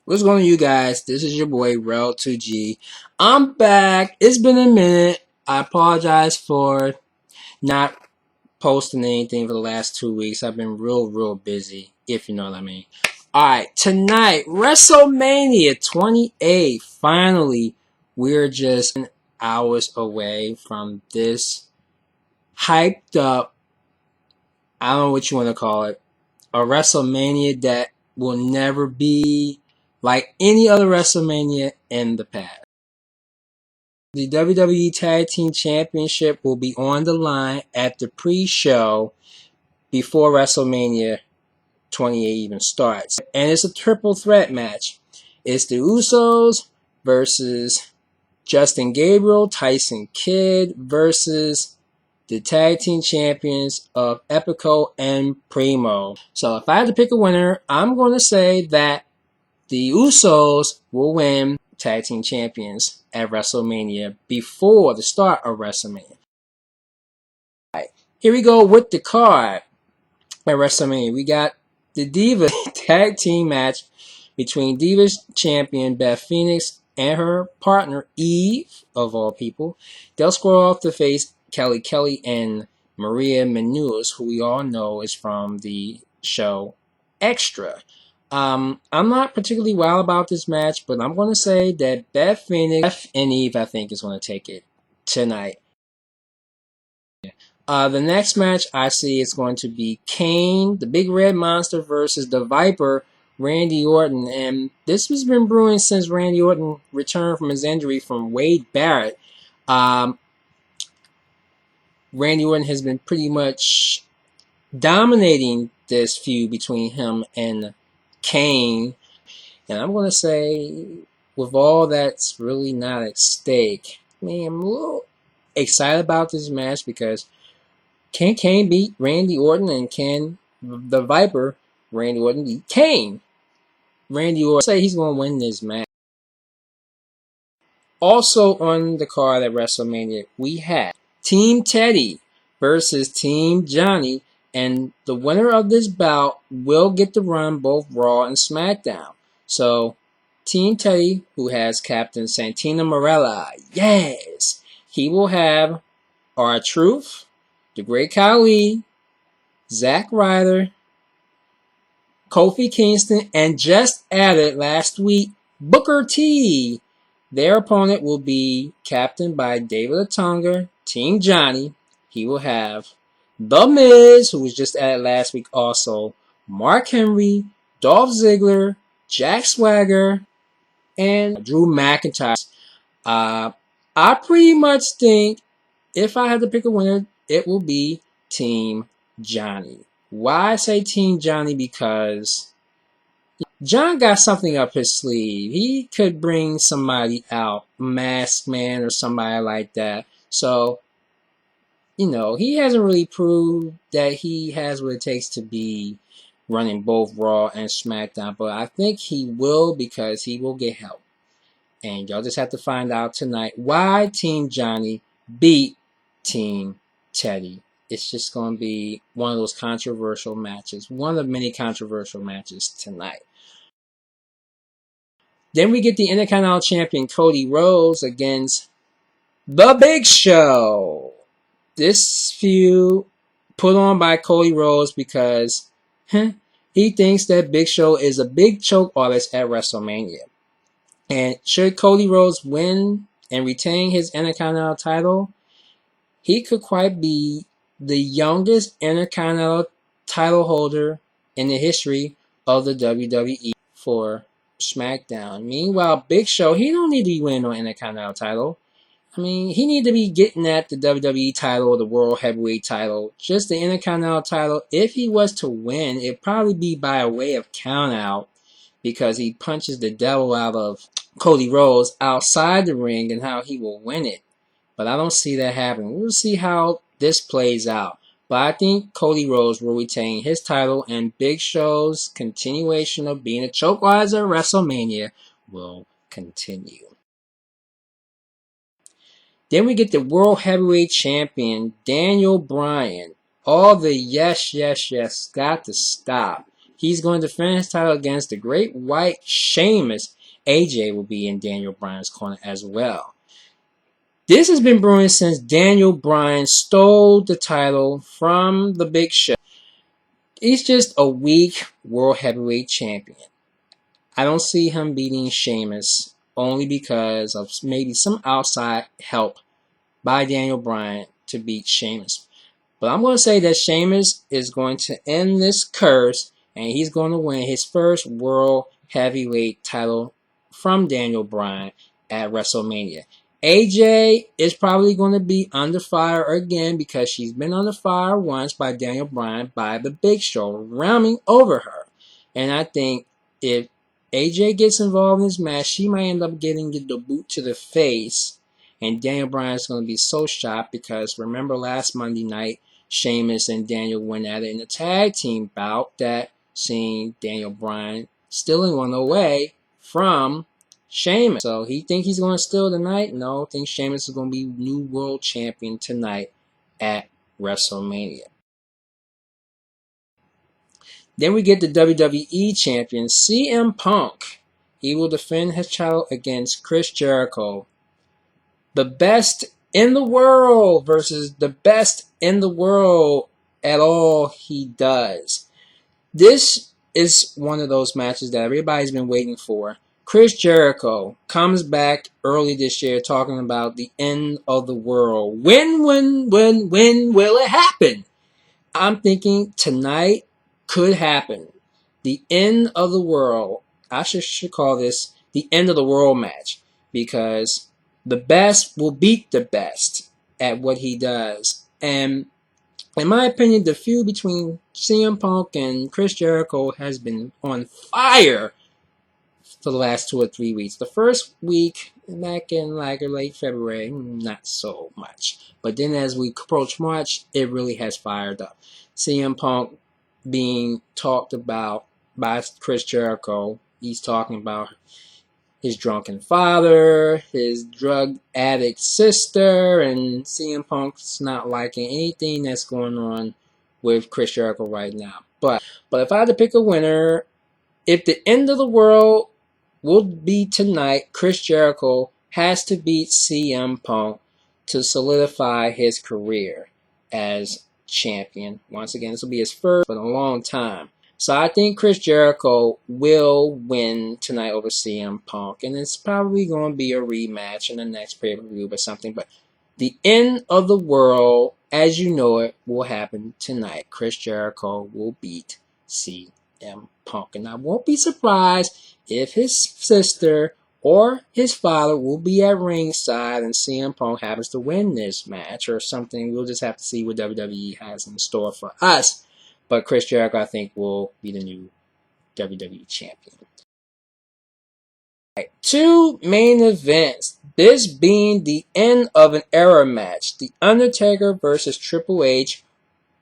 What's going on, you guys? This is your boy, Rel2G. I'm back. It's been a minute. I apologize for not posting anything for the last 2 weeks. I've been real busy, if you know what I mean. Alright, tonight, WrestleMania 28. Finally, we're just hours away from this hyped up, I don't know what you want to call it, a WrestleMania that will never be like any other WrestleMania in the past. The WWE Tag Team Championship will be on the line at the pre-show before WrestleMania 28 even starts. And it's a triple threat match. It's the Usos versus Justin Gabriel, Tyson Kidd versus the tag team champions of Epico and Primo. So if I had to pick a winner, I'm going to say that the Usos will win tag team champions at WrestleMania before the start of WrestleMania. All right, here we go with the card at WrestleMania. We got the Divas tag team match between Divas champion Beth Phoenix and her partner Eve, of all people. They'll square off to face Kelly and Maria Menounos, who we all know is from the show Extra. I'm not particularly wild about this match, but I'm going to say that Beth Phoenix and Eve, I think, is going to take it tonight. The next match I see is going to be Kane, the Big Red Monster, versus the Viper, Randy Orton. And this has been brewing since Randy Orton returned from his injury from Wade Barrett. Randy Orton has been pretty much dominating this feud between him and Kane. And I'm going to say, with all that's really not at stake, man, I'm a little excited about this match because can Kane beat Randy Orton, and can the Viper, Randy Orton, beat Kane? Randy Orton say he's going to win this match. Also on the card at WrestleMania, we have Team Teddy versus Team Johnny, and the winner of this bout will get to run both Raw and SmackDown. So, Team Teddy, who has Captain Santino Marella, yes, he will have R-Truth, the Great Khali, Zack Ryder, Kofi Kingston, and just added last week, Booker T. Their opponent will be captained by David Otunga, Team Johnny. He will have The Miz, who was just added last week also, Mark Henry, Dolph Ziggler, Jack Swagger, and Drew McIntyre. I pretty much think if I had to pick a winner, it will be Team Johnny. Why I say Team Johnny? Because John got something up his sleeve. He could bring somebody out, Masked Man or somebody like that. So, he hasn't really proved that he has what it takes to be running both Raw and SmackDown. But I think he will, because he will get help. And y'all just have to find out tonight why Team Johnny beat Team Teddy. It's just going to be one of those controversial matches. One of many controversial matches tonight. Then we get the Intercontinental Champion Cody Rhodes against The Big Show. This feud put on by Cody Rhodes because he thinks that Big Show is a big choke artist at WrestleMania. And should Cody Rhodes win and retain his Intercontinental title, he could quite be the youngest Intercontinental title holder in the history of the WWE for SmackDown. Meanwhile, Big Show, he don't need to be winning no Intercontinental title. I mean, he need to be getting at the WWE title or the World Heavyweight title. Just the Intercontinental title. If he was to win, it'd probably be by a way of count out, because he punches the devil out of Cody Rhodes outside the ring and how he will win it. But I don't see that happening. We'll see how this plays out. But I think Cody Rhodes will retain his title, and Big Show's continuation of being a choke artist at WrestleMania will continue. Then we get the World Heavyweight Champion, Daniel Bryan. All the yes, got to stop. He's going to defend his title against the Great White Sheamus. AJ will be in Daniel Bryan's corner as well. This has been brewing since Daniel Bryan stole the title from the Big Show. He's just a weak World Heavyweight Champion. I don't see him beating Sheamus only because of maybe some outside help by Daniel Bryan to beat Sheamus. But I'm going to say that Sheamus is going to end this curse and he's going to win his first World Heavyweight title from Daniel Bryan at WrestleMania. AJ is probably going to be under fire again because she's been under fire once by Daniel Bryan by the Big Show, ramming over her. And I think if AJ gets involved in this match, she might end up getting the boot to the face. And Daniel Bryan is going to be so shocked because remember last Monday night, Sheamus and Daniel went at it in a tag team bout that seen Daniel Bryan stealing one away from Sheamus. So he think he's going to steal tonight? No, I think Sheamus is going to be new world champion tonight at WrestleMania. Then we get the WWE champion, CM Punk. He will defend his title against Chris Jericho. The best in the world versus the best in the world at all he does. This is one of those matches that everybody's been waiting for. Chris Jericho comes back early this year talking about the end of the world. When will it happen? I'm thinking tonight could happen. The end of the world. I should call this the end of the world match because the best will beat the best at what he does. And in my opinion, the feud between CM Punk and Chris Jericho has been on fire for the last 2 or 3 weeks. The first week, back in like late February, not so much. But then as we approach March, it really has fired up. CM Punk being talked about by Chris Jericho. He's talking about his drunken father, his drug addict sister, and CM Punk's not liking anything that's going on with Chris Jericho right now. But if I had to pick a winner, if the end of the world will be tonight, Chris Jericho has to beat CM Punk to solidify his career as champion. Once again, this will be his first in a long time. So I think Chris Jericho will win tonight over CM Punk. And it's probably going to be a rematch in the next pay-per-view or something. But the end of the world, as you know it, will happen tonight. Chris Jericho will beat CM Punk. And I won't be surprised if his sister or his father will be at ringside and CM Punk happens to win this match or something. We'll just have to see what WWE has in store for us. But Chris Jericho, I think, will be the new WWE champion. Right, 2 main events. This being the end of an era match. The Undertaker versus Triple H,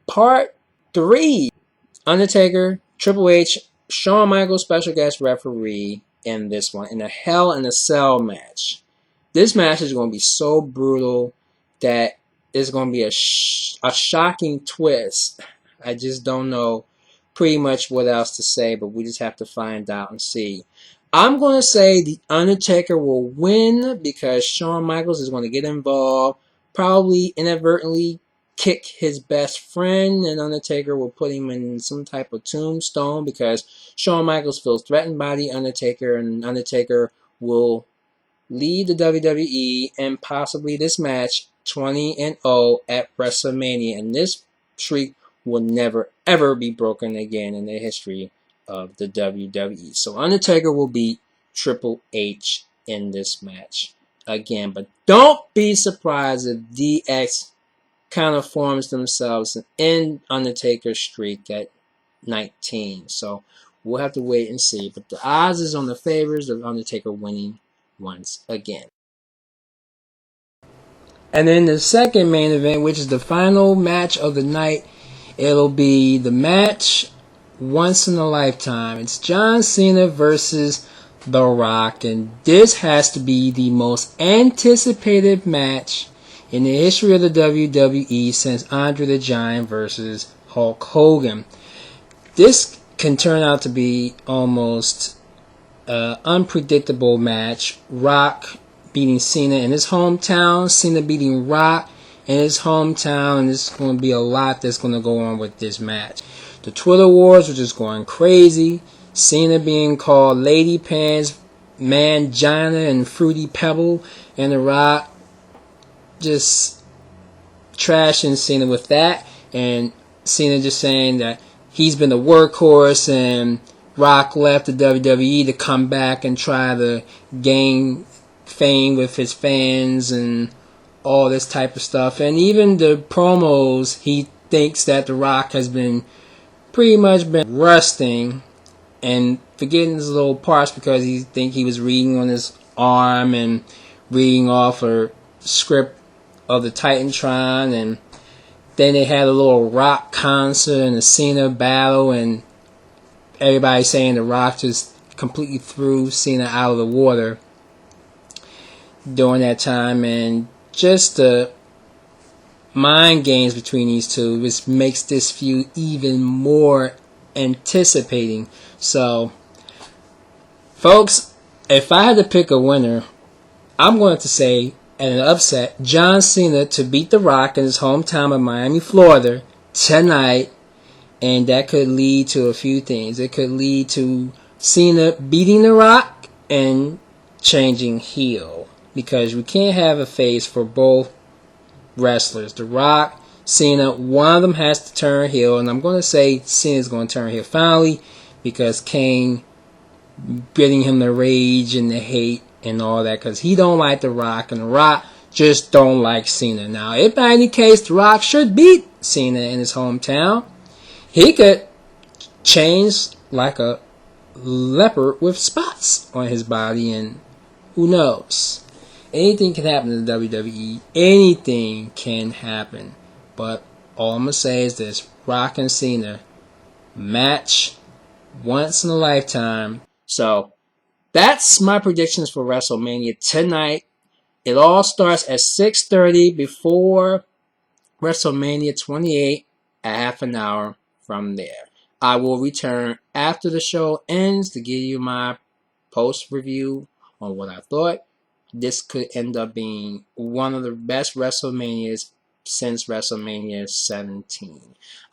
Part 3. Undertaker, Triple H, Shawn Michaels special guest referee in this one. In a Hell in a Cell match. This match is going to be so brutal that it's going to be a shocking twist. I just don't know pretty much what else to say, but we just have to find out and see. I'm going to say The Undertaker will win because Shawn Michaels is going to get involved, probably inadvertently kick his best friend, and Undertaker will put him in some type of tombstone because Shawn Michaels feels threatened by The Undertaker, and Undertaker will lead the WWE and possibly this match 20-0 at WrestleMania, and this streak will never ever be broken again in the history of the WWE. So Undertaker will beat Triple H in this match again. But don't be surprised if DX kind of forms themselves and end Undertaker's streak at 19. So we'll have to wait and see. But the odds is on the favors of Undertaker winning once again. And then the second main event, which is the final match of the night, it'll be the match once in a lifetime. It's John Cena versus The Rock. And this has to be the most anticipated match in the history of the WWE since Andre the Giant versus Hulk Hogan. This can turn out to be almost an unpredictable match. Rock beating Cena in his hometown, Cena beating Rock in his hometown, and there's going to be a lot that's going to go on with this match. The Twitter wars were just going crazy. Cena being called Lady Pants, Mangina, and Fruity Pebble, and The Rock just trashing Cena with that, and Cena just saying that he's been a workhorse and Rock left the WWE to come back and try to gain fame with his fans and all this type of stuff. And even the promos, he thinks that The Rock has been pretty much been rusting and forgetting his little parts because he think he was reading on his arm and reading off a script of the Titantron, and then they had a little Rock concert and a Cena battle, and everybody saying The Rock just completely threw Cena out of the water during that time, and just the mind games between these two just makes this feud even more anticipating. So, folks, if I had to pick a winner, I'm going to say, at an upset, John Cena to beat The Rock in his hometown of Miami, Florida, tonight, and that could lead to a few things. It could lead to Cena beating The Rock and changing heel, because we can't have a face for both wrestlers. The Rock, Cena, one of them has to turn heel, and I'm going to say Cena's going to turn heel finally, because Kane getting him the rage and the hate and all that, because he don't like The Rock, and The Rock just don't like Cena. Now, if by any case The Rock should beat Cena in his hometown, he could change like a leopard with spots on his body, and who knows? Anything can happen in the WWE. Anything can happen. But all I'm going to say is this: Rock and Cena, match once in a lifetime. So, that's my predictions for WrestleMania tonight. It all starts at 6:30 before WrestleMania 28, a half an hour from there. I will return after the show ends to give you my post review on what I thought. This could end up being one of the best WrestleManias since WrestleMania 17.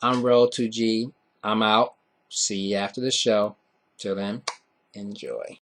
I'm Rhodes 2G. I'm out. See you after the show. Till then, enjoy.